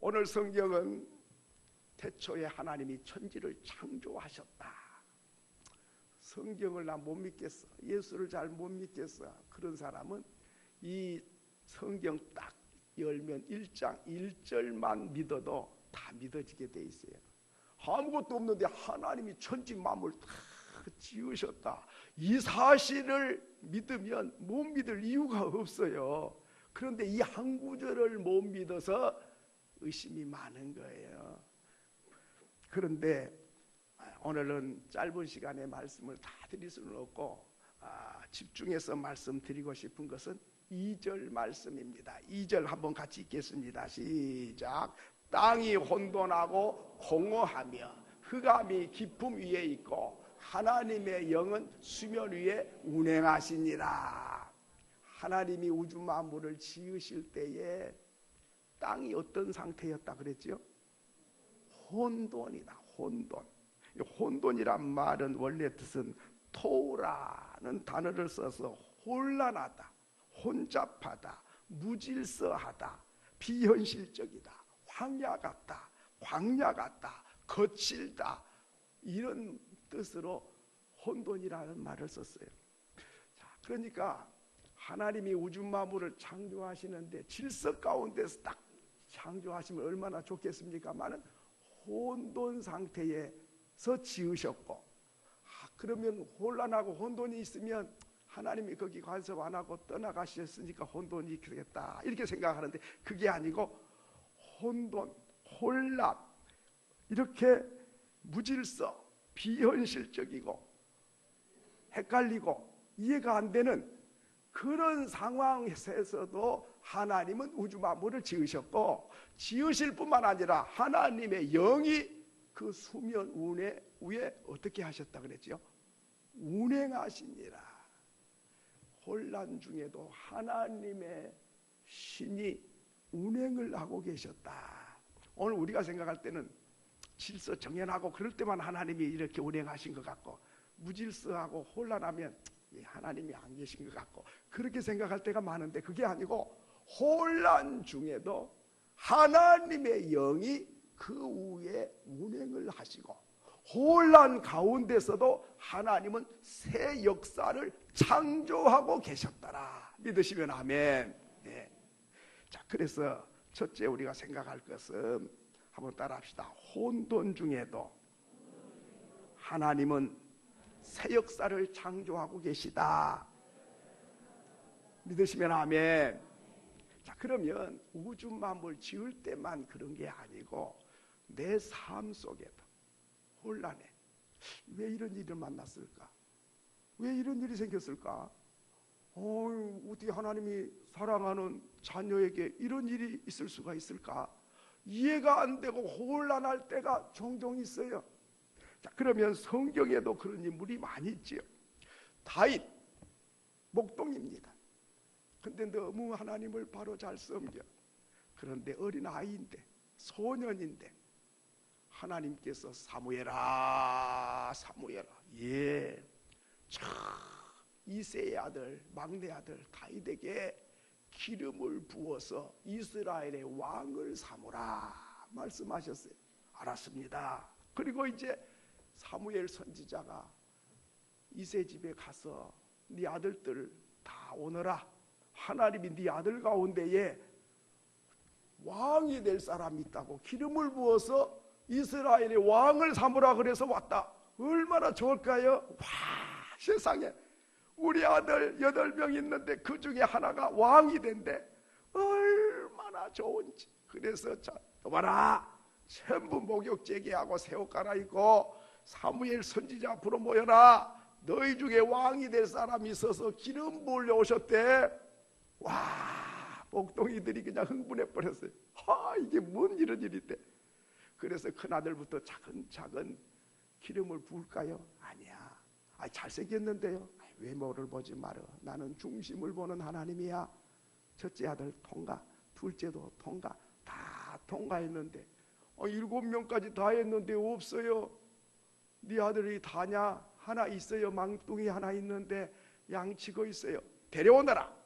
오늘 성경은 태초에 하나님이 천지를 창조하셨다. 성경을 나 못 믿겠어, 예수를 잘 못 믿겠어, 그런 사람은 이 성경 딱 열면 1장 1절만 믿어도 다 믿어지게 돼 있어요. 아무것도 없는데 하나님이 천지 만물 다 지으셨다, 이 사실을 믿으면 못 믿을 이유가 없어요. 그런데 이 한 구절을 못 믿어서 의심이 많은 거예요. 그런데 오늘은 짧은 시간에 말씀을 다 드릴 수는 없고 집중해서 말씀드리고 싶은 것은 2절 말씀입니다. 2절 한번 같이 읽겠습니다. 시작. 땅이 혼돈하고 공허하며 흑암이 깊음 위에 있고 하나님의 영은 수면 위에 운행하시니라. 하나님이 우주 만물을 지으실 때에 땅이 어떤 상태였다 그랬죠? 혼돈이다. 혼돈. 혼돈이란 말은 원래 뜻은 토우라는 단어를 써서 혼란하다, 혼잡하다, 무질서하다, 비현실적이다, 황야 같다, 광야 같다, 거칠다, 이런 뜻으로 혼돈이라는 말을 썼어요. 자, 그러니까 하나님이 우주 만물을 창조하시는데 질서 가운데서 딱 창조하시면 얼마나 좋겠습니까마는 혼돈 상태에서 지으셨고, 그러면 혼란하고 혼돈이 있으면 하나님이 거기 간섭 안 하고 떠나가셨으니까 혼돈이 있겠다 이렇게 생각하는데, 그게 아니고 혼돈, 혼란, 이렇게 무질서, 비현실적이고 헷갈리고 이해가 안 되는 그런 상황에서도 하나님은 우주 만물을 지으셨고, 지으실 뿐만 아니라 하나님의 영이 그 수면 위에 어떻게 하셨다 그랬죠? 운행하시니라. 혼란 중에도 하나님의 신이 운행을 하고 계셨다. 오늘 우리가 생각할 때는 질서 정연하고 그럴 때만 하나님이 이렇게 운행하신 것 같고, 무질서하고 혼란하면 하나님이 안 계신 것 같고 그렇게 생각할 때가 많은데, 그게 아니고 혼란 중에도 하나님의 영이 그 위에 운행을 하시고, 혼란 가운데서도 하나님은 새 역사를 창조하고 계셨더라. 믿으시면 아멘. 네. 자, 그래서 첫째 우리가 생각할 것은 한번 따라합시다. 혼돈 중에도 하나님은 새 역사를 창조하고 계시다. 믿으시면 아멘. 자, 그러면 우주 만물 지을 때만 그런 게 아니고 내 삶 속에도 혼란해. 왜 이런 일을 만났을까? 왜 이런 일이 생겼을까? 어떻게 하나님이 사랑하는 자녀에게 이런 일이 있을 수가 있을까? 이해가 안 되고 혼란할 때가 종종 있어요. 자, 그러면 성경에도 그런 인물이 많이 있지요. 다윗, 목동입니다. 근데 너무 하나님을 바로 잘 섬겨. 그런데 어린 아이인데, 소년인데 하나님께서 사무엘아, 사무엘아, 예, 이새의 아들, 막내 아들 다윗에게 기름을 부어서 이스라엘의 왕을 삼으라 말씀하셨어요. 알았습니다. 그리고 이제 사무엘 선지자가 이새 집에 가서 네 아들들 다 오너라. 하나님이 네 아들 가운데에 왕이 될 사람이 있다고 기름을 부어서 이스라엘의 왕을 삼으라 그래서 왔다. 얼마나 좋을까요? 와, 세상에 우리 아들 8명 있는데 그 중에 하나가 왕이 된대. 얼마나 좋은지. 그래서 자, 봐라, 전부 목욕 제기하고 새 옷 갈아입고 사무엘 선지자 앞으로 모여라. 너희 중에 왕이 될 사람이 있어서 기름 부으려 오셨대. 와, 목동이들이 그냥 흥분해 버렸어요. 이게 뭔 이런 일인데. 그래서 큰아들부터 차근차근 기름을 부을까요? 아니야. 잘생겼는데요. 외모를 보지 마라. 나는 중심을 보는 하나님이야. 첫째 아들 통과, 둘째도 통과, 다 통과했는데 7명까지 다 했는데 없어요. 네 아들이 다냐? 하나 있어요. 망둥이 하나 있는데 양치고 있어요. 데려오너라.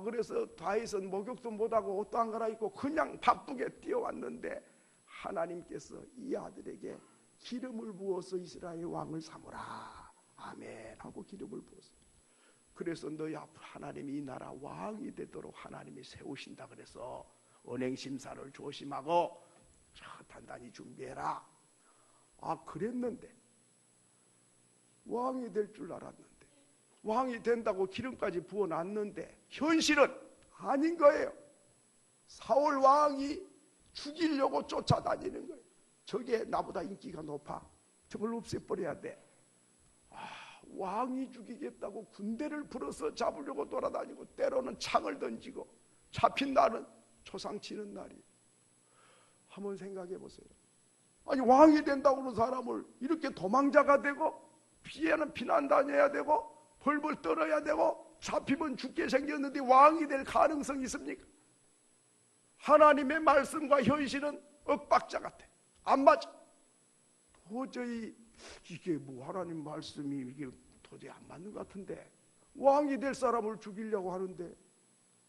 그래서 다윗은 목욕도 못하고 옷도 안 갈아입고 그냥 바쁘게 뛰어왔는데 하나님께서 이 아들에게 기름을 부어서 이스라엘 왕을 삼으라 아멘 하고 기름을 부었어요. 그래서 너희 앞으로 하나님이 이 나라 왕이 되도록 하나님이 세우신다 그래서 언행심사를 조심하고 단단히 준비해라. 그랬는데 왕이 될 줄 알았는데 왕이 된다고 기름까지 부어놨는데 현실은 아닌 거예요. 사울 왕이 죽이려고 쫓아다니는 거예요. 저게 나보다 인기가 높아. 저걸 없애버려야 돼. 왕이 죽이겠다고 군대를 불어서 잡으려고 돌아다니고 때로는 창을 던지고 잡힌 날은 초상치는 날이에요. 한번 생각해 보세요. 아니 왕이 된다고 하는 사람을 이렇게 도망자가 되고 피해는 피난 다녀야 되고 벌벌 떨어야 되고 잡히면 죽게 생겼는데 왕이 될 가능성이 있습니까? 하나님의 말씀과 현실은 엇박자 같아. 안 맞아. 도저히 이게 뭐 하나님 말씀이 이게 도저히 안 맞는 것 같은데 왕이 될 사람을 죽이려고 하는데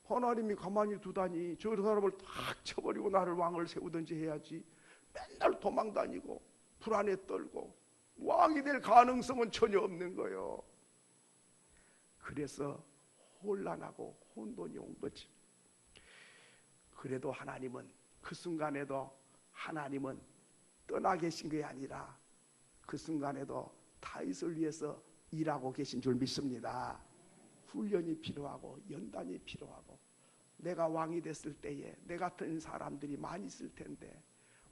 하나님이 가만히 두다니 저 사람을 탁 쳐버리고 나를 왕을 세우든지 해야지. 맨날 도망다니고 불안에 떨고 왕이 될 가능성은 전혀 없는 거예요. 그래서 혼란하고 혼돈이 온 거지. 그래도 하나님은 그 순간에도 하나님은 떠나 계신 게 아니라 그 순간에도 다윗을 위해서 일하고 계신 줄 믿습니다. 훈련이 필요하고 연단이 필요하고 내가 왕이 됐을 때에 내 같은 사람들이 많이 있을 텐데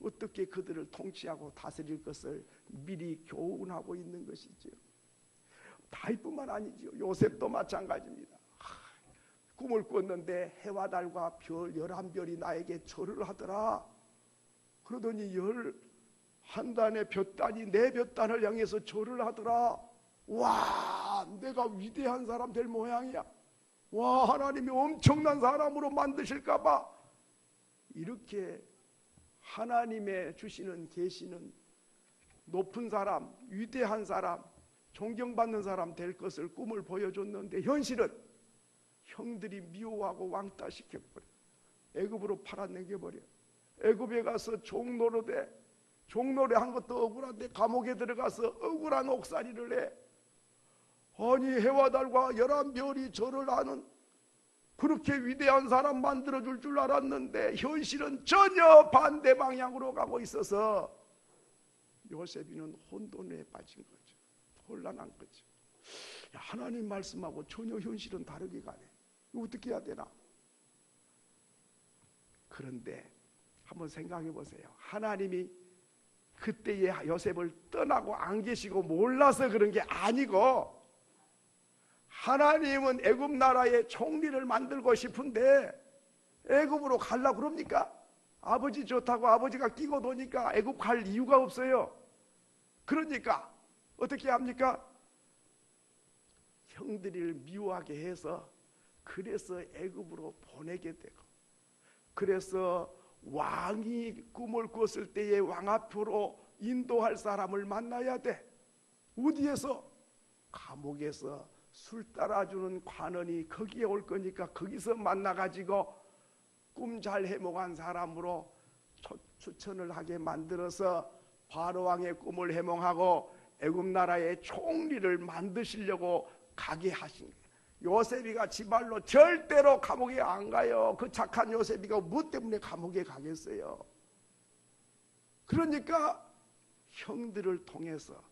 어떻게 그들을 통치하고 다스릴 것을 미리 교훈하고 있는 것이지요. 다윗뿐만 아니지요. 요셉도 마찬가지입니다. 꿈을 꿨는데 해와 달과 별 11별이 나에게 절을 하더라. 그러더니 11단의 볕단이 내 볕단을 향해서 절을 하더라. 와, 내가 위대한 사람 될 모양이야. 와, 하나님이 엄청난 사람으로 만드실까봐. 이렇게 하나님의 주시는 계시는 높은 사람, 위대한 사람, 존경받는 사람 될 것을 꿈을 보여줬는데 현실은 형들이 미워하고 왕따시켜버려. 애굽으로 팔아내겨버려. 애굽에 가서 종노릇에 종노래한 것도 억울한데 감옥에 들어가서 억울한 옥살이를 해. 아니 해와 달과 11별이 절을 하는 그렇게 위대한 사람 만들어줄 줄 알았는데 현실은 전혀 반대 방향으로 가고 있어서 요셉이는 혼돈에 빠진 거죠. 혼란한 거죠. 하나님 말씀하고 전혀 현실은 다르게 가네. 어떻게 해야 되나? 그런데 한번 생각해 보세요. 하나님이 그때의 요셉을 떠나고 안 계시고 몰라서 그런 게 아니고 하나님은 애굽 나라의 총리를 만들고 싶은데 애굽으로 가려고 그럽니까? 아버지 좋다고 아버지가 끼고 도니까 애굽 갈 이유가 없어요. 그러니까 어떻게 합니까? 형들을 미워하게 해서 그래서 애굽으로 보내게 되고 그래서 왕이 꿈을 꿨을 때에 왕 앞으로 인도할 사람을 만나야 돼. 어디에서? 감옥에서 술 따라주는 관원이 거기에 올 거니까 거기서 만나가지고 꿈 잘 해몽한 사람으로 추천을 하게 만들어서 바로왕의 꿈을 해몽하고 애굽 나라의 총리를 만드시려고 가게 하신 거예요. 요셉이가 지발로 절대로 감옥에 안 가요. 그 착한 요셉이가 뭐 때문에 감옥에 가겠어요? 그러니까 형들을 통해서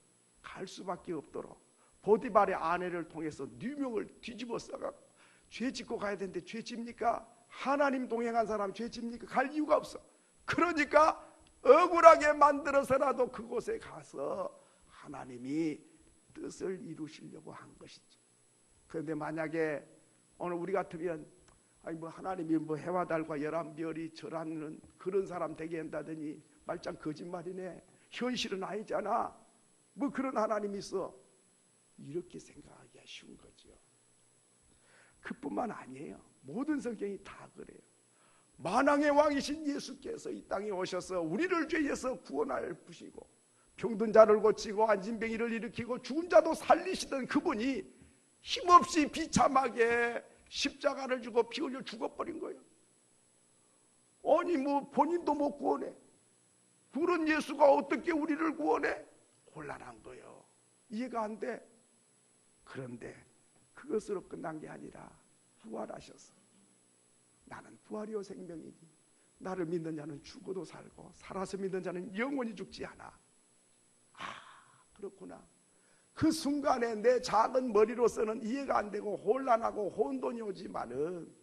갈 수밖에 없도록 보디발의 아내를 통해서 누명을 뒤집어 써갖고 죄 짓고 가야 되는데 죄 집니까? 하나님 동행한 사람 죄 집니까? 갈 이유가 없어. 그러니까 억울하게 만들어서라도 그곳에 가서 하나님이 뜻을 이루시려고 한 것이죠. 그런데 만약에 오늘 우리 같으면 아니 뭐 하나님이 뭐 해와 달과 11별이 절하는 그런 사람 되게 한다더니 말짱 거짓말이네. 현실은 아니잖아. 뭐 그런 하나님이 있어. 이렇게 생각하기가 쉬운 거죠. 그뿐만 아니에요. 모든 성경이 다 그래요. 만왕의 왕이신 예수께서 이 땅에 오셔서 우리를 죄에서 구원할 부시고 병든 자를 고치고 앉은병이를 일으키고 죽은 자도 살리시던 그분이 힘없이 비참하게 십자가를 주고 피 흘려 죽어버린 거예요. 아니 뭐 본인도 못 구원해. 그런 예수가 어떻게 우리를 구원해? 곤란한 거예요. 이해가 안 돼. 그런데 그것으로 끝난 게 아니라 부활하셔서 나는 부활이요 생명이니 나를 믿는 자는 죽어도 살고 살아서 믿는 자는 영원히 죽지 않아. 아, 그렇구나. 그 순간에 내 작은 머리로서는 이해가 안 되고 혼란하고 혼돈이 오지만은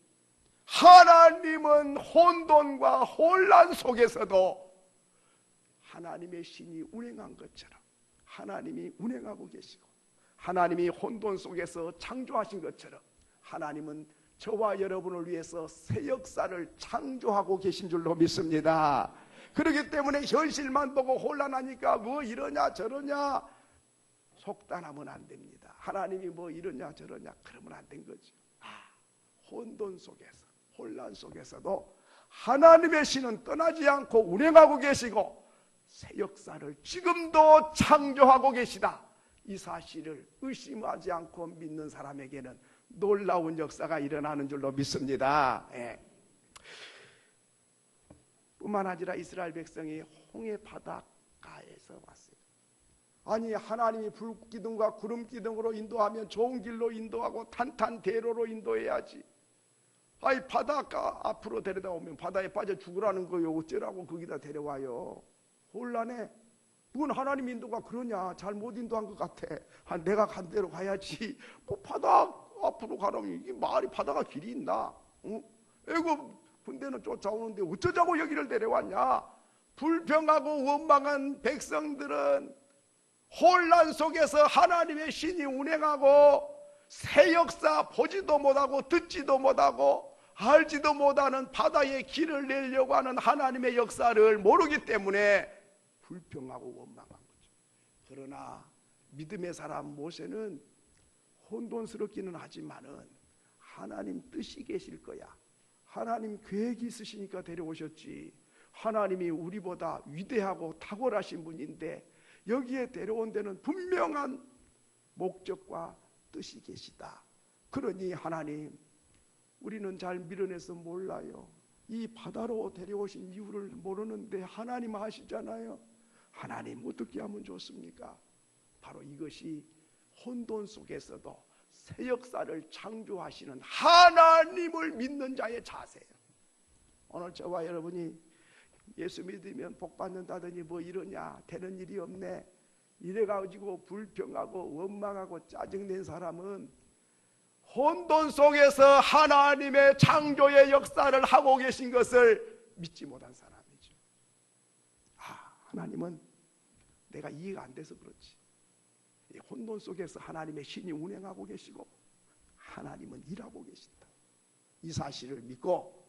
하나님은 혼돈과 혼란 속에서도 하나님의 신이 운행한 것처럼 하나님이 운행하고 계시고 하나님이 혼돈 속에서 창조하신 것처럼 하나님은 저와 여러분을 위해서 새 역사를 창조하고 계신 줄로 믿습니다. 그렇기 때문에 현실만 보고 혼란하니까 뭐 이러냐 저러냐 속단하면 안 됩니다. 하나님이 뭐 이러냐 저러냐 그러면 안 된 거죠. 혼돈 속에서 혼란 속에서도 하나님의 신은 떠나지 않고 운행하고 계시고 새 역사를 지금도 창조하고 계시다. 이 사실을 의심하지 않고 믿는 사람에게는 놀라운 역사가 일어나는 줄로 믿습니다. 예. 뿐만 아니라 이스라엘 백성이 홍해 바닷가에서 왔어요. 아니 하나님이 불기둥과 구름기둥으로 인도하면 좋은 길로 인도하고 탄탄대로로 인도해야지. 아이 바닷가 앞으로 데려다 오면 바다에 빠져 죽으라는 거요. 어쩌라고 거기다 데려와요. 혼란해. 그건 하나님 인도가 그러냐. 잘못 인도한 것 같아. 내가 간 대로 가야지. 뭐 바다 앞으로 가라면 이게 말이 바다가 길이 있나. 애굽 군대는 쫓아오는데 어쩌자고 여기를 데려왔냐. 불평하고 원망한 백성들은 혼란 속에서 하나님의 신이 운행하고 새 역사 보지도 못하고 듣지도 못하고 알지도 못하는 바다에 길을 내려고 하는 하나님의 역사를 모르기 때문에 불평하고 원망한 거죠. 그러나 믿음의 사람 모세는 혼돈스럽기는 하지만은 하나님 뜻이 계실 거야. 하나님 계획이 있으시니까 데려오셨지. 하나님이 우리보다 위대하고 탁월하신 분인데 여기에 데려온 데는 분명한 목적과 뜻이 계시다. 그러니 하나님 우리는 잘 밀어내서 몰라요. 이 바다로 데려오신 이유를 모르는데 하나님 아시잖아요. 하나님 어떻게 하면 좋습니까? 바로 이것이 혼돈 속에서도 새 역사를 창조하시는 하나님을 믿는 자의 자세예요. 오늘 저와 여러분이 예수 믿으면 복 받는다더니 뭐 이러냐 되는 일이 없네 이래가지고 불평하고 원망하고 짜증낸 사람은 혼돈 속에서 하나님의 창조의 역사를 하고 계신 것을 믿지 못한 사람이죠. 하나님은 내가 이해가 안 돼서 그렇지. 혼돈 속에서 하나님의 신이 운행하고 계시고 하나님은 일하고 계신다. 이 사실을 믿고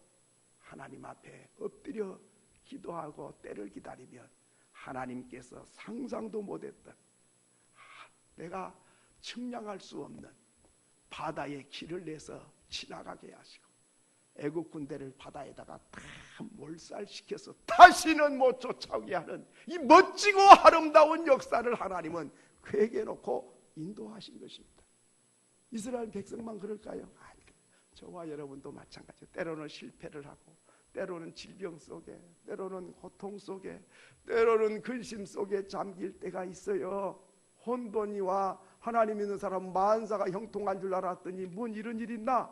하나님 앞에 엎드려 기도하고 때를 기다리면 하나님께서 상상도 못했던 내가 측량할 수 없는 바다에 길을 내서 지나가게 하시고 애국 군대를 바다에다가 다 몰살시켜서 다시는 못 쫓아오게 하는 이 멋지고 아름다운 역사를 하나님은 계획해놓고 인도하신 것입니다. 이스라엘 백성만 그럴까요? 아니, 저와 여러분도 마찬가지예요. 때로는 실패를 하고 때로는 질병 속에 때로는 고통 속에 때로는 근심 속에 잠길 때가 있어요. 혼돈이와 하나님 믿는 사람 만사가 형통한 줄 알았더니 뭔 이런 일이 있나?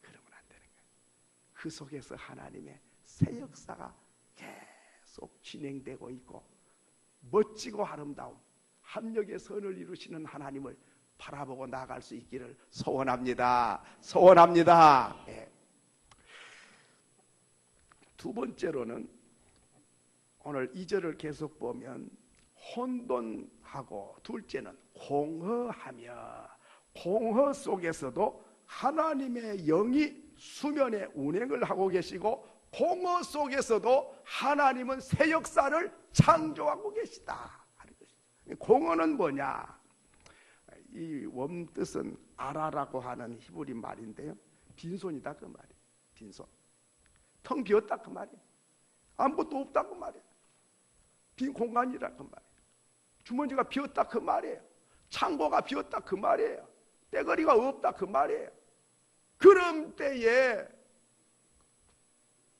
그러면 안 되는 거예요. 그 속에서 하나님의 새 역사가 계속 진행되고 있고 멋지고 아름다운 합력의 선을 이루시는 하나님을 바라보고 나아갈 수 있기를 소원합니다. 소원합니다. 예. 두 번째로는 오늘 2절을 계속 보면 혼돈하고 둘째는 공허하며 공허 속에서도 하나님의 영이 수면에 운행을 하고 계시고 공허 속에서도 하나님은 새 역사를 창조하고 계시다 하는 것입니다. 공허는 뭐냐? 이 원뜻은 아라라고 하는 히브리 말인데요. 빈손이다 그 말이에요. 빈손. 텅 비었다 그 말이에요. 아무것도 없다 그 말이에요. 빈 공간이라 그 말이에요. 주머니가 비었다 그 말이에요. 창고가 비었다 그 말이에요. 떼거리가 없다 그 말이에요. 그런 때에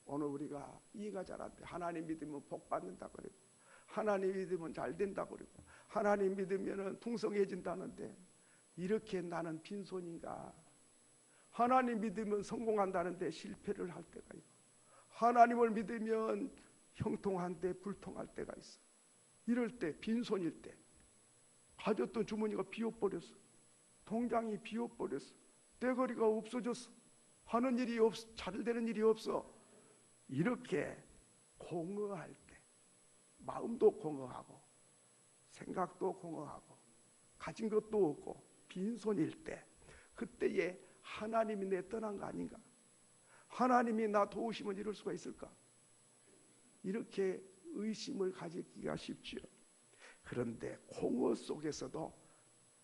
오늘 우리가 이해가 잘 안 돼. 하나님 믿으면 복 받는다 그러고, 하나님 믿으면 잘 된다 그러고, 하나님 믿으면 풍성해진다는데, 이렇게 나는 빈손인가? 하나님 믿으면 성공한다는데 실패를 할 때가 있고, 하나님을 믿으면 형통한데 불통할 때가 있어. 이럴 때, 빈손일 때, 가졌던 주머니가 비어버렸어. 통장이 비어버렸어. 떼거리가 없어졌어. 하는 일이 없어. 잘 되는 일이 없어. 이렇게 공허할 때, 마음도 공허하고 생각도 공허하고 가진 것도 없고 빈손일 때, 그때에 하나님이 내 떠난 거 아닌가? 하나님이 나 도우시면 이럴 수가 있을까? 이렇게 의심을 가지기가 쉽지요. 그런데 공허 속에서도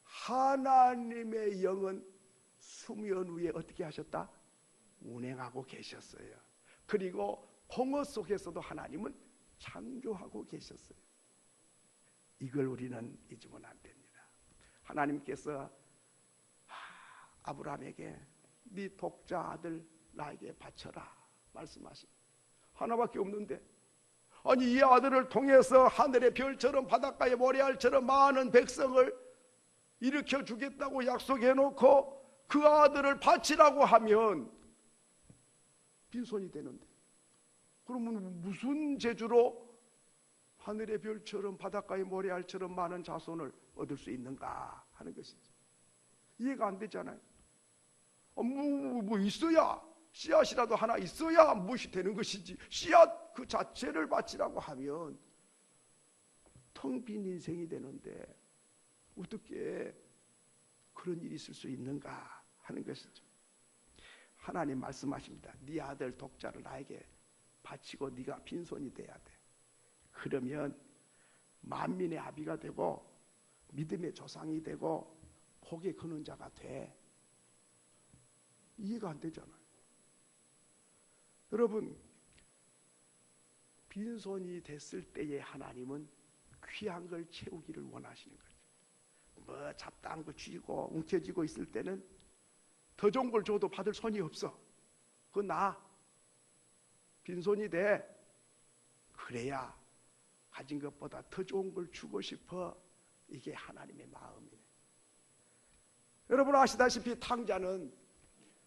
하나님의 영은 수면 위에 어떻게 하셨다? 운행하고 계셨어요. 그리고 공허 속에서도 하나님은 창조하고 계셨어요. 이걸 우리는 잊으면 안 됩니다. 하나님께서 아브라함에게 네 독자 아들 나에게 바쳐라 말씀하십니다. 하나밖에 없는데, 아니 이 아들을 통해서 하늘의 별처럼 바닷가의 모래알처럼 많은 백성을 일으켜 주겠다고 약속해 놓고 그 아들을 바치라고 하면 빈손이 되는데, 그러면 무슨 재주로 하늘의 별처럼 바닷가의 모래알처럼 많은 자손을 얻을 수 있는가 하는 것이죠. 이해가 안 되잖아요. 뭐 있어야, 씨앗이라도 하나 있어야 무엇이 되는 것이지, 씨앗 그 자체를 바치라고 하면 텅 빈 인생이 되는데 어떻게 그런 일이 있을 수 있는가 하는 것이죠. 하나님 말씀하십니다. 네 아들 독자를 나에게 바치고 네가 빈손이 돼야 돼. 그러면 만민의 아비가 되고 믿음의 조상이 되고 복의 근원자가 돼. 이해가 안 되잖아요. 여러분, 빈손이 됐을 때에 하나님은 귀한 걸 채우기를 원하시는 거죠. 뭐 잡다한 거 쥐고 움켜쥐고 있을 때는 더 좋은 걸 줘도 받을 손이 없어. 그건 나 빈손이 돼. 그래야 가진 것보다 더 좋은 걸 주고 싶어. 이게 하나님의 마음이네. 여러분 아시다시피 탕자는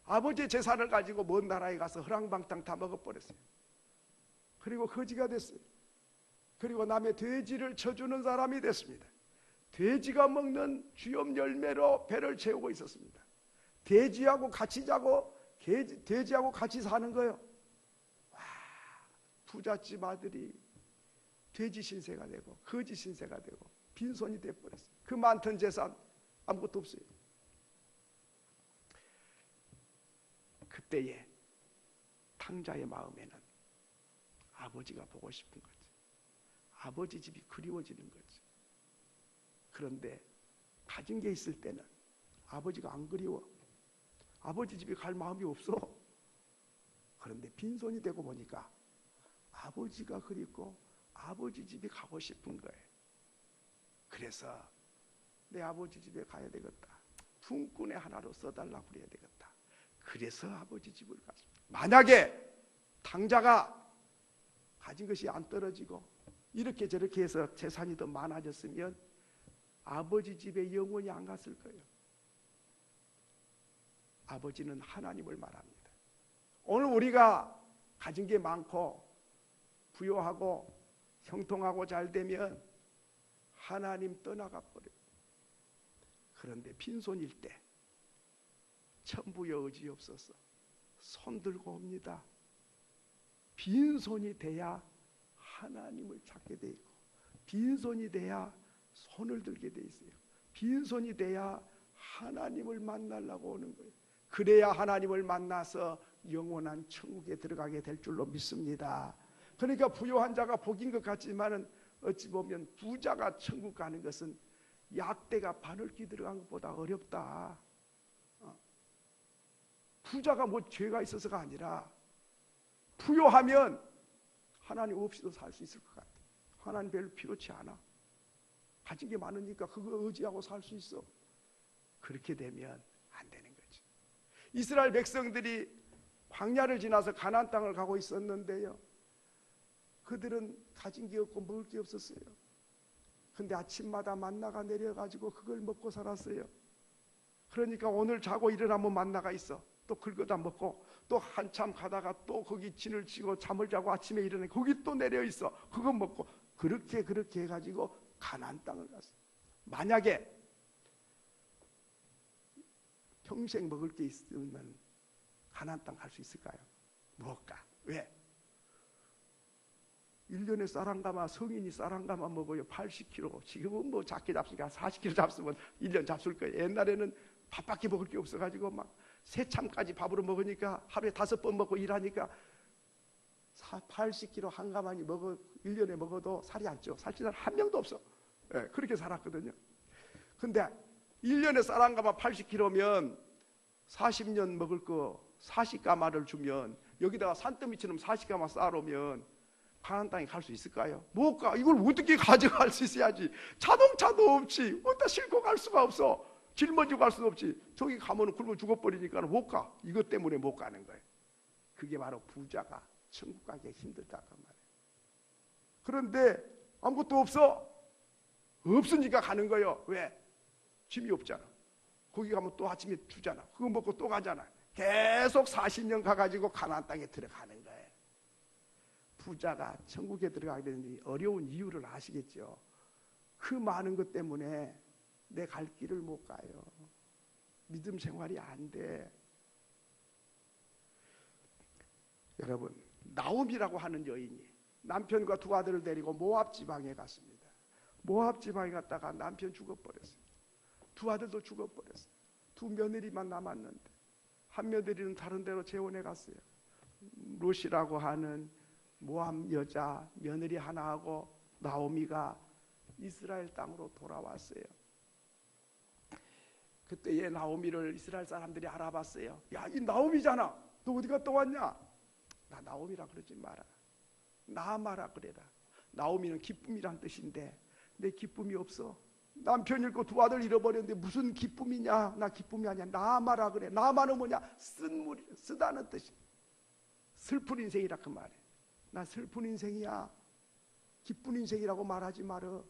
아버지의 재산을 가지고 먼 나라에 가서 허랑방탕 다 먹어버렸어요. 그리고 거지가 됐어요. 그리고 남의 돼지를 쳐주는 사람이 됐습니다. 돼지가 먹는 쥐염 열매로 배를 채우고 있었습니다. 돼지하고 같이 자고 돼지하고 같이 사는 거예요. 와, 부잣집 아들이 돼지 신세가 되고 거지 신세가 되고 빈손이 돼버렸어요. 그 많던 재산 아무것도 없어요. 그때에 탕자의 마음에는 아버지가 보고 싶은 거지. 아버지 집이 그리워지는 거지. 그런데 가진 게 있을 때는 아버지가 안 그리워. 아버지 집에 갈 마음이 없어. 그런데 빈손이 되고 보니까 아버지가 그립고 아버지 집에 가고 싶은 거예요. 그래서 내 아버지 집에 가야 되겠다. 품꾼의 하나로 써달라고 그래야 되겠다. 그래서 아버지 집을 갔습니다. 만약에 탕자가 가진 것이 안 떨어지고 이렇게 저렇게 해서 재산이 더 많아졌으면 아버지 집에 영원히 안 갔을 거예요. 아버지는 하나님을 말합니다. 오늘 우리가 가진 게 많고 부유하고 형통하고 잘 되면 하나님 떠나가 버려요. 그런데 빈손일 때 천부여 의지없어서 손 들고 옵니다. 빈손이 돼야 하나님을 찾게 돼 있고 빈손이 돼야 손을 들게 돼 있어요. 빈손이 돼야 하나님을 만나려고 오는 거예요. 그래야 하나님을 만나서 영원한 천국에 들어가게 될 줄로 믿습니다. 그러니까 부유한 자가 복인 것 같지만은 어찌 보면 부자가 천국 가는 것은 약대가 바늘귀 들어간 것보다 어렵다. 부자가 뭐 죄가 있어서가 아니라 부유하면 하나님 없이도 살 수 있을 것 같아. 하나님 별로 필요치 않아. 가진 게 많으니까 그거 의지하고 살 수 있어. 그렇게 되면 안 되는 거지. 이스라엘 백성들이 광야를 지나서 가나안 땅을 가고 있었는데요, 그들은 가진 게 없고 먹을 게 없었어요. 근데 아침마다 만나가 내려가지고 그걸 먹고 살았어요. 그러니까 오늘 자고 일어나면 만나가 있어. 또 긁어다 먹고, 또 한참 가다가 또 거기 진을 치고 잠을 자고 아침에 일어나 거기 또 내려 있어. 그거 먹고, 그렇게 해가지고 가나안 땅을 갔어요. 만약에 평생 먹을 게 있으면 가나안 땅 갈 수 있을까요? 못 가. 왜? 1년에 쌀 한 가마, 성인이 쌀 한 가마 먹어요. 80kg. 지금은 뭐 작게 잡으니까 40kg 잡수면 1년 잡술 거예요. 옛날에는 밥밖에 먹을 게 없어가지고 막 새참까지 밥으로 먹으니까 하루에 5번 먹고 일하니까 80kg 한 가마니 먹어 1년에 먹어도 살이 안 쪄. 살찌는 한 명도 없어. 네, 그렇게 살았거든요. 근데 1년에 쌀 한 가마 80kg면 40년 먹을 거 40가마를 주면, 여기다가 산더미처럼 40가마 쌓아놓으면 가나안 땅에 갈 수 있을까요? 못 가. 이걸 어떻게 가져갈 수 있어야지. 자동차도 없지. 어디다 싣고 갈 수가 없어. 짊어지고 갈 수도 없지. 저기 가면 굶어 죽어버리니까 못 가. 이것 때문에 못 가는 거예요. 그게 바로 부자가 천국 가기 힘들다고 말이에요. 그런데 아무것도 없어. 없으니까 가는 거예요. 왜? 짐이 없잖아. 거기 가면 또 아침에 주잖아. 그거 먹고 또 가잖아. 계속 40년 가가지고 가나안 땅에 들어가는 거예요. 부자가 천국에 들어가게 되는 어려운 이유를 아시겠죠? 그 많은 것 때문에 내 갈 길을 못 가요. 믿음 생활이 안 돼. 여러분, 나옴이라고 하는 여인이 남편과 두 아들을 데리고 모압 지방에 갔습니다. 모압 지방에 갔다가 남편 죽어버렸어요. 두 아들도 죽어버렸어요. 두 며느리만 남았는데, 한 며느리는 다른 데로 재혼해 갔어요. 롯이라고 하는 모압 여자 며느리 하나하고 나오미가 이스라엘 땅으로 돌아왔어요. 그때에 나오미를 이스라엘 사람들이 알아봤어요. 야, 이 나오미잖아. 너 어디 갔다 왔냐? 나 나오미라 그러지 마라. 나아마라 그래라. 나오미는 기쁨이란 뜻인데 내 기쁨이 없어. 남편 잃고 두 아들 잃어버렸는데 무슨 기쁨이냐? 나 기쁨이 아니야. 나아마라 그래. 나아마는 뭐냐? 쓰다는 뜻이. 슬픈 인생이라 그 말이야. 나 슬픈 인생이야. 기쁜 인생이라고 말하지 마라.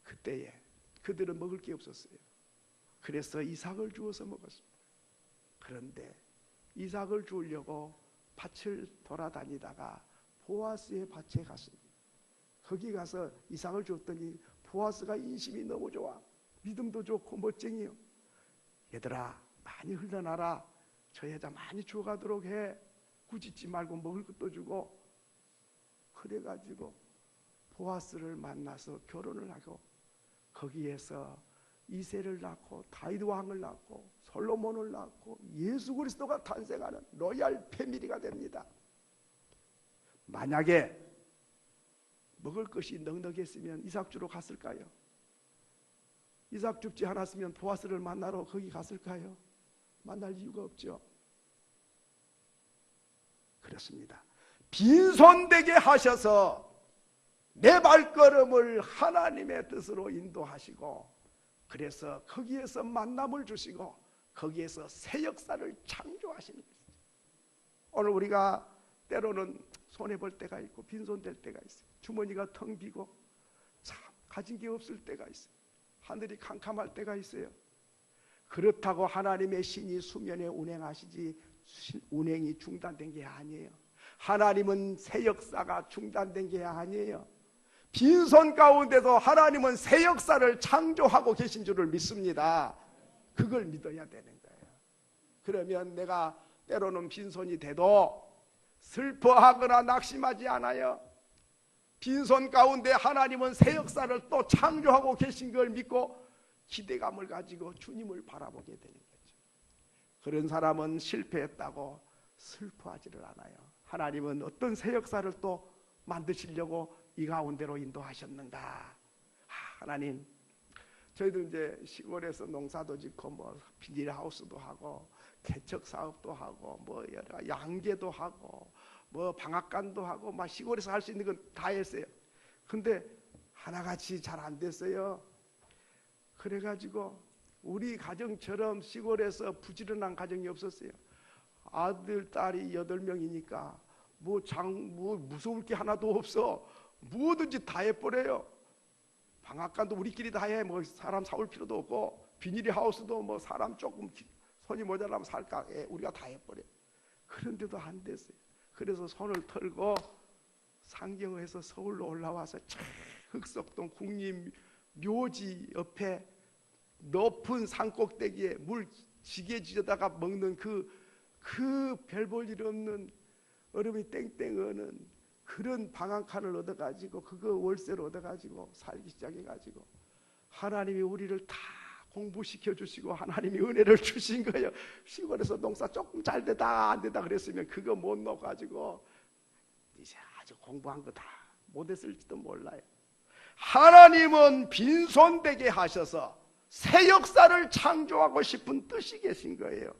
그때에 그들은 먹을 게 없었어요. 그래서 이삭을 주어서 먹었습니다. 그런데 이삭을 주려고 밭을 돌아다니다가 보아스의 밭에 갔습니다. 거기 가서 이삭을 줬더니 보아스가 인심이 너무 좋아. 믿음도 좋고 멋쟁이요. 얘들아, 많이 흘러나라. 저 여자 많이 주워가도록 해. 꾸짖지 말고 먹을 것도 주고. 그래가지고 보아스를 만나서 결혼을 하고 거기에서 이새를 낳고 다윗 왕을 낳고 솔로몬을 낳고 예수 그리스도가 탄생하는 로얄 패밀리가 됩니다. 만약에 먹을 것이 넉넉했으면 이삭 주러 갔을까요? 이삭 죽지 않았으면 보아스를 만나러 거기 갔을까요? 만날 이유가 없죠. 그렇습니다. 빈손되게 하셔서 내 발걸음을 하나님의 뜻으로 인도하시고, 그래서 거기에서 만남을 주시고 거기에서 새 역사를 창조하시는 것이죠. 오늘 우리가 때로는 손해볼 때가 있고 빈손될 때가 있어요. 주머니가 텅 비고 참 가진 게 없을 때가 있어요. 하늘이 캄캄할 때가 있어요. 그렇다고 하나님의 신이 수면에 운행하시지 운행이 중단된 게 아니에요. 하나님은 새 역사가 중단된 게 아니에요. 빈손 가운데도 하나님은 새 역사를 창조하고 계신 줄을 믿습니다. 그걸 믿어야 되는 거예요. 그러면 내가 때로는 빈손이 돼도 슬퍼하거나 낙심하지 않아요. 빈손 가운데 하나님은 새 역사를 또 창조하고 계신 걸 믿고 기대감을 가지고 주님을 바라보게 되는 거죠. 그런 사람은 실패했다고 슬퍼하지를 않아요. 하나님은 어떤 새 역사를 또 만드시려고 이 가운데로 인도하셨는가. 하나님, 저희들 이제 시골에서 농사도 짓고 뭐 비닐하우스도 하고 개척 사업도 하고 뭐 여러 양계도 하고 뭐 방앗간도 하고 막 시골에서 할 수 있는 건 다 했어요. 근데 하나같이 잘 안 됐어요. 그래가지고 우리 가정처럼 시골에서 부지런한 가정이 없었어요. 아들, 딸이 8명이니까 뭐 무서울 게 하나도 없어. 뭐든지 다 해버려요. 방앗간도 우리끼리 다 해. 뭐 사람 사올 필요도 없고, 비닐이 하우스도 뭐 사람 조금 손이 모자라면 살까? 우리가 다 해버려. 그런데도 안 됐어요. 그래서 손을 털고 상경에서 서울로 올라와서 흑석동 국립묘지 옆에 높은 산꼭대기에 물 지게 지어다가 먹는 그 별 볼 일 없는 얼음이 땡땡 어는 그런 방앗간을 얻어가지고 그거 월세로 얻어가지고 살기 시작해가지고 하나님이 우리를 다 공부시켜 주시고 하나님이 은혜를 주신 거예요. 시골에서 농사 조금 잘 되다 안 되다 그랬으면 그거 못 넣어가지고 이제 아주 공부한 거 다 못했을지도 몰라요. 하나님은 빈손되게 하셔서 새 역사를 창조하고 싶은 뜻이 계신 거예요.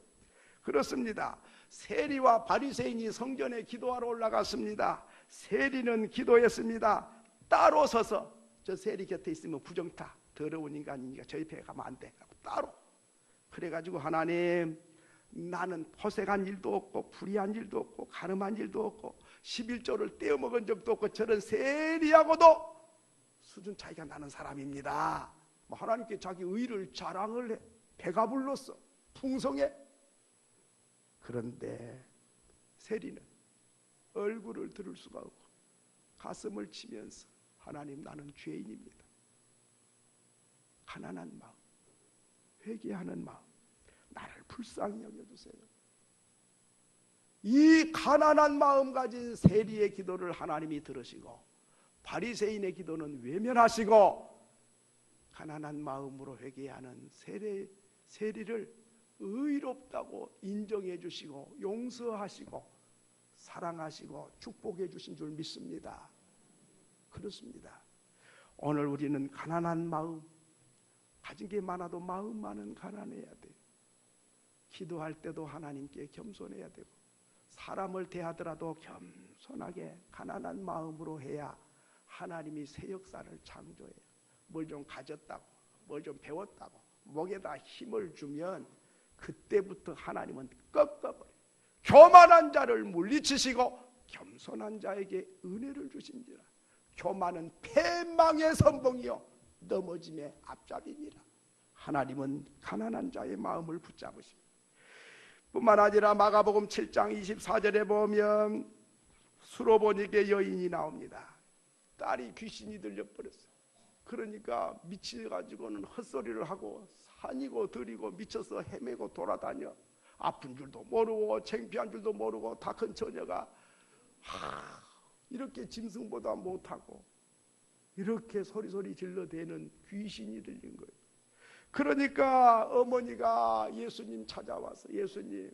그렇습니다. 세리와 바리새인이 성전에 기도하러 올라갔습니다. 세리는 기도했습니다. 따로 서서, 저 세리 곁에 있으면 부정타, 더러운 인간이니까 저 옆에 가면 안 돼. 따로. 그래가지고 하나님, 나는 포색한 일도 없고 불의한 일도 없고 가늠한 일도 없고 11조를 떼어먹은 적도 없고 저런 세리하고도 수준 차이가 나는 사람입니다. 하나님께 자기 의를 자랑을 해. 배가 불렀어. 풍성해. 그런데 세리는 얼굴을 들을 수가 없고 가슴을 치면서 하나님, 나는 죄인입니다. 가난한 마음, 회개하는 마음, 나를 불쌍히 여겨주세요. 이 가난한 마음 가진 세리의 기도를 하나님이 들으시고 바리새인의 기도는 외면하시고 가난한 마음으로 회개하는 세리를 의롭다고 인정해 주시고 용서하시고 사랑하시고 축복해 주신 줄 믿습니다. 그렇습니다. 오늘 우리는 가난한 마음, 가진 게 많아도 마음만은 가난해야 돼요. 기도할 때도 하나님께 겸손해야 되고 사람을 대하더라도 겸손하게 가난한 마음으로 해야 하나님이 새 역사를 창조해요. 뭘 좀 가졌다고, 뭘 좀 배웠다고 목에다 힘을 주면 그때부터 하나님은 꺾어버려요. 교만한 자를 물리치시고 겸손한 자에게 은혜를 주신지라. 교만은 패망의 선봉이요 넘어짐의 앞잡이니라. 하나님은 가난한 자의 마음을 붙잡으십니다. 뿐만 아니라 마가복음 7장 24절에 보면 수로보니게 여인이 나옵니다. 딸이 귀신이 들려버렸어요. 그러니까 미쳐가지고는 헛소리를 하고 산이고 들이고 미쳐서 헤매고 돌아다녀. 아픈 줄도 모르고 창피한 줄도 모르고 다 큰 처녀가 이렇게 짐승보다 못하고 이렇게 소리소리 질러대는 귀신이 들린 거예요. 그러니까 어머니가 예수님 찾아와서 예수님,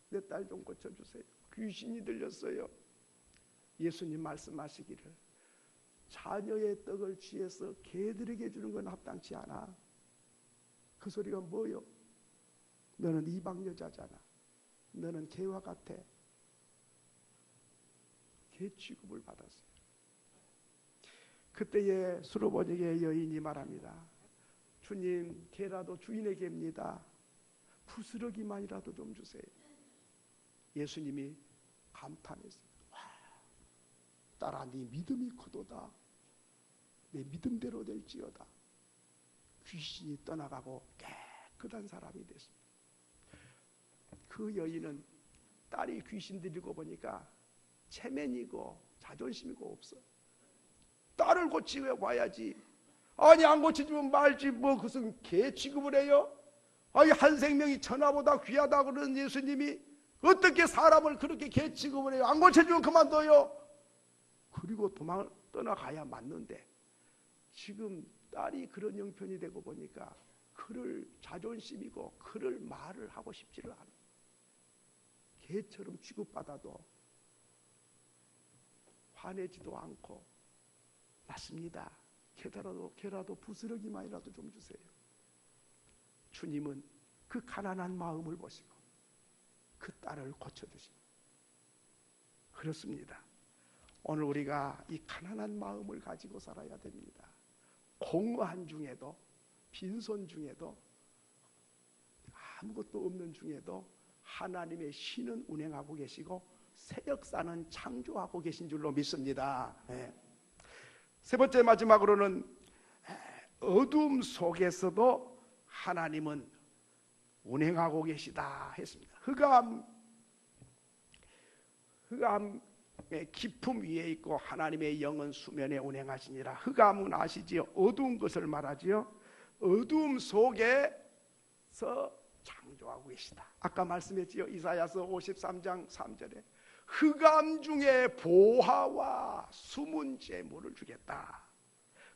내 딸 좀 고쳐주세요. 귀신이 들렸어요. 예수님 말씀하시기를 자녀의 떡을 취해서 개들에게 주는 건 합당치 않아. 그 소리가 뭐요? 너는 이방 여자잖아. 너는 개와 같아. 개 취급을 받았어요. 그때에 수로보니게 여인이 말합니다. 주님, 개라도 주인의 개입니다. 부스러기만이라도 좀 주세요. 예수님이 감탄했어요. 딸아, 네 믿음이 크도다. 내 믿음대로 될지어다. 귀신이 떠나가고 깨끗한 사람이 됐습니다. 그 여인은 딸이 귀신 들리고 보니까 체면이고 자존심이고 없어. 딸을 고치고 와야지. 아니 안 고쳐주면 말지 뭐 그것은 개 취급을 해요? 아니 한 생명이 천하보다 귀하다 그러는 예수님이 어떻게 사람을 그렇게 개 취급을 해요? 안 고쳐주면 그만둬요. 그리고 도망을 떠나가야 맞는데 지금 딸이 그런 형편이 되고 보니까 그를 자존심이고 그를 말을 하고 싶지를 않아. 개처럼 취급받아도 화내지도 않고 맞습니다. 개라도 부스러기만이라도 좀 주세요. 주님은 그 가난한 마음을 보시고 그 딸을 고쳐주십니다. 그렇습니다. 오늘 우리가 이 가난한 마음을 가지고 살아야 됩니다. 공허한 중에도 빈손 중에도 아무것도 없는 중에도 하나님의 신은 운행하고 계시고 새 역사는 창조하고 계신 줄로 믿습니다. 세 번째 마지막으로는 어둠 속에서도 하나님은 운행하고 계시다 했습니다. 흑암의 깊음 위에 있고 하나님의 영은 수면에 운행하시니라. 흑암은 아시지요? 어두운 것을 말하지요. 어둠 속에서 창조하고 계시다. 아까 말씀했지요. 이사야서 53장 3절에 흑암 중에 보화와 숨은 재물을 주겠다.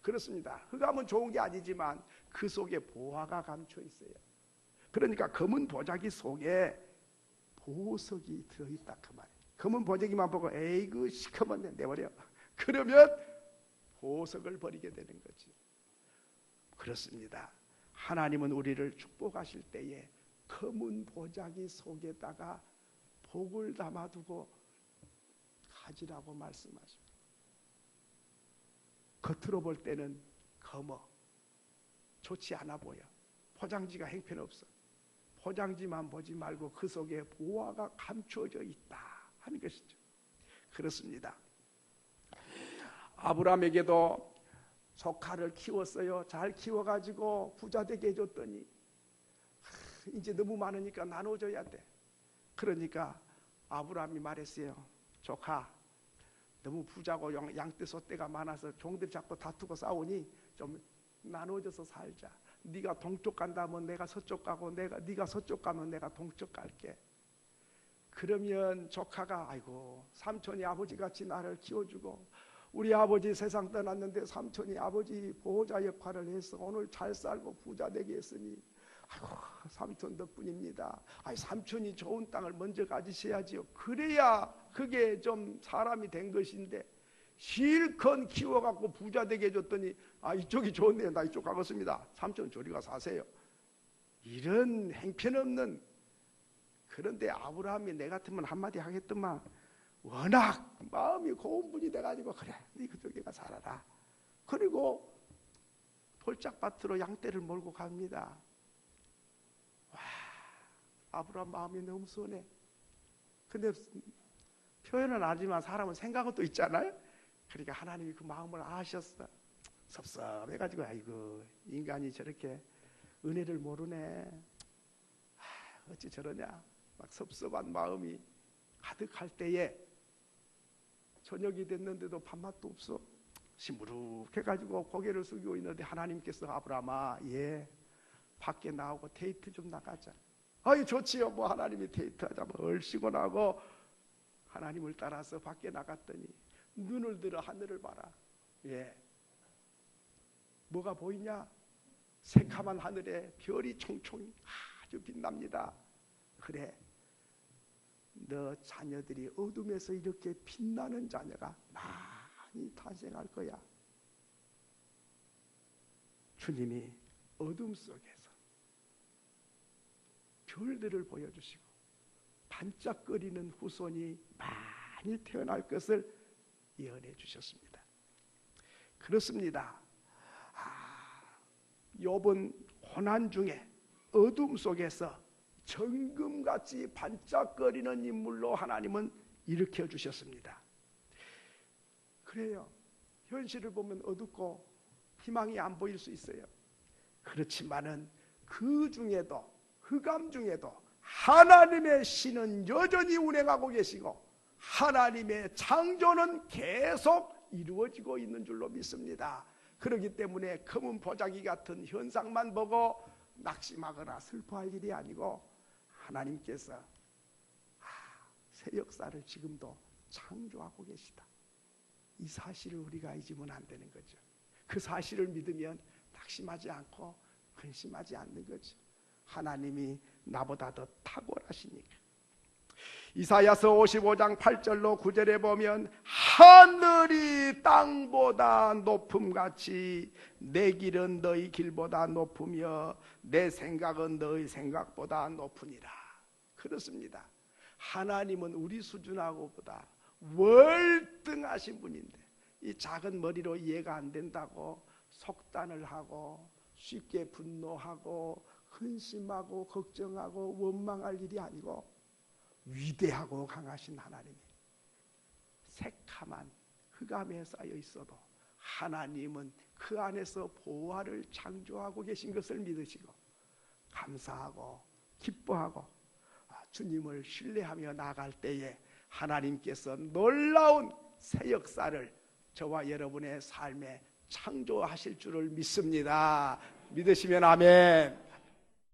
그렇습니다. 흑암은 좋은 게 아니지만 그 속에 보화가 감춰 있어요. 그러니까 검은 보자기 속에 보석이 들어있다 그 말이에요. 검은 보자기만 보고 에이 그 시커먼데 내버려. 그러면 보석을 버리게 되는 거지. 그렇습니다. 하나님은 우리를 축복하실 때에 검은 보자기 속에다가 복을 담아두고 가지라고 말씀하십니다. 겉으로 볼 때는 검어 좋지 않아 보여. 포장지가 형편없어. 포장지만 보지 말고 그 속에 보화가 감춰져 있다 하는 것이죠. 그렇습니다. 아브라함에게도 조카를 키웠어요. 잘 키워가지고 부자 되게 해줬더니 이제 너무 많으니까 나눠줘야 돼. 그러니까 아브라함이 말했어요. 조카, 너무 부자고 양떼 소떼가 많아서 종들이 자꾸 다투고 싸우니 좀 나눠줘서 살자. 네가 동쪽 간다면 내가 서쪽 가고 네가 서쪽 가면 내가 동쪽 갈게. 그러면 조카가 아이고 삼촌이 아버지같이 나를 키워주고 우리 아버지 세상 떠났는데 삼촌이 아버지 보호자 역할을 해서 오늘 잘 살고 부자 되게 했으니 아이고 삼촌 덕분입니다. 아이 삼촌이 좋은 땅을 먼저 가지셔야지요. 그래야 그게 좀 사람이 된 것인데 실컷 키워갖고 부자 되게 해줬더니 아 이쪽이 좋은데요. 나 이쪽 가겠습니다. 삼촌 저리 가 사세요. 이런 행편없는. 그런데 아브라함이 내 같으면 한마디 하겠더만 워낙 마음이 고운 분이 돼가지고 그래 네 그쪽에 가 살아라. 그리고 돌짝밭으로 양떼를 몰고 갑니다. 와, 아브라함 마음이 너무 선해. 근데 표현은 하지만 사람은 생각은 또 있잖아요. 그러니까 하나님이 그 마음을 아셨어. 섭섭해가지고 아이고 인간이 저렇게 은혜를 모르네. 어찌 저러냐. 막 섭섭한 마음이 가득할 때에 저녁이 됐는데도 밥맛도 없어. 시무룩해가지고 고개를 숙이고 있는데 하나님께서 아브라함아 예 밖에 나오고 데이트 좀 나가자. 아이 좋지요. 뭐 하나님이 데이트하자. 뭐 얼씨고 나고 하나님을 따라서 밖에 나갔더니 눈을 들어 하늘을 봐라. 예. 뭐가 보이냐? 새카만 하늘에 별이 총총 아주 빛납니다. 그래. 너 자녀들이 어둠에서 이렇게 빛나는 자녀가 많이 탄생할 거야. 주님이 어둠 속에서 별들을 보여주시고 반짝거리는 후손이 많이 태어날 것을 예언해 주셨습니다. 그렇습니다. 욥은 고난 중에 어둠 속에서 정금같이 반짝거리는 인물로 하나님은 일으켜 주셨습니다. 그래요. 현실을 보면 어둡고 희망이 안 보일 수 있어요. 그렇지만은 그 중에도 흑암 중에도 하나님의 신은 여전히 운행하고 계시고 하나님의 창조는 계속 이루어지고 있는 줄로 믿습니다. 그렇기 때문에 검은 보자기 같은 현상만 보고 낙심하거나 슬퍼할 일이 아니고 하나님께서 새 역사를 지금도 창조하고 계시다. 이 사실을 우리가 잊으면 안 되는 거죠. 그 사실을 믿으면 낙심하지 않고 근심하지 않는 거죠. 하나님이 나보다 더 탁월하시니까. 이사야서 55장 8절로 9절에 보면 하늘이 땅보다 높음같이 내 길은 너희 길보다 높으며 내 생각은 너희 생각보다 높으니라. 그렇습니다. 하나님은 우리 수준하고보다 월등하신 분인데 이 작은 머리로 이해가 안 된다고 속단을 하고 쉽게 분노하고 근심하고 걱정하고 원망할 일이 아니고 위대하고 강하신 하나님이 새카만 흑암에 쌓여 있어도 하나님은 그 안에서 보화를 창조하고 계신 것을 믿으시고 감사하고 기뻐하고 주님을 신뢰하며 나갈 때에 하나님께서 놀라운 새 역사를 저와 여러분의 삶에 창조하실 줄을 믿습니다. 믿으시면 아멘.